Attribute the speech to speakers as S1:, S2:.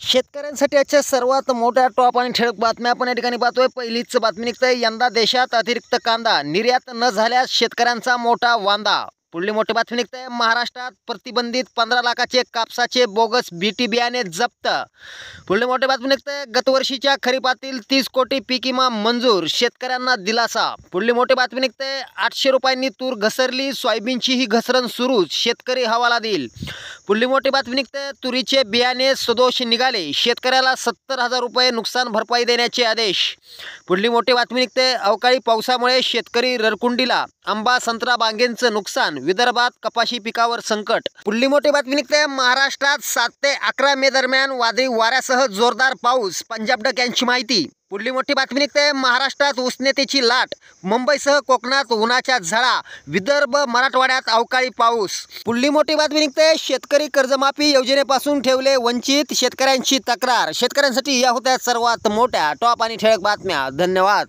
S1: शेतकऱ्यांसाठी आजच्या सर्वात मोठ्या टॉप आणि ठळक बातम्या आपण या ठिकाणी पाहतोय। पहिलीच बातमी निघते, यंदा देशात अतिरिक्त कांदा निर्यात न झाल्यास शेतकऱ्यांचा मोठा वांदा। पुढली मोठी बातमी निघते, महाराष्ट्रात प्रतिबंधित 15 लाखाचे कापसाचे बोगस बीटी बियाणे जप्त। पुढली मोठी बातमी निघते, गतवर्षीच्या खरीपातील 30 कोटी पीक विमा मंजूर, शेतकऱ्यांना दिलासा। पुढली मोठी बातमी निघते, 800 रुपयांनी तूर घसरली, सोयाबीनची ही घसरण सुरूच, शेतकरी हवाला देईल। पुढली मोठी बातमी निघते, तुरीचे बियाणे सदोष निघाले, शेतकऱ्याला 70,000 रुपये नुकसान भरपाई देण्याचे आदेश। पुढली मोठी बातमी निघते, अवकाळी पावसामुळे शेतकरी ररकुंडीला, आंबा संत्रा बागेंचं नुकसान, विदर्भात कपाशी पिकावर संकट। पुढली मोठी बातमी निघते, महाराष्ट्रात 7 ते 11 मे दरम्यान वादळी वाऱ्यासह जोरदार पाऊस, पंजाब डक यांची माहिती। पुढली मोठी बातमी निघते, महाराष्ट्रात उष्णतेची लाट, मुंबईसह कोकणात उन्हाच्या झळा, विदर्भ मराठवाड्यात अवकाळी पाऊस। पुढली मोठी बातमी निघते, शेतकरी कर्जमाफी योजनेपासून ठेवले वंचित, शेतकऱ्यांची तक्रार। शेतकऱ्यांसाठी या होत्या सर्वात मोठ्या टॉप आणि ठळक बातम्या। धन्यवाद।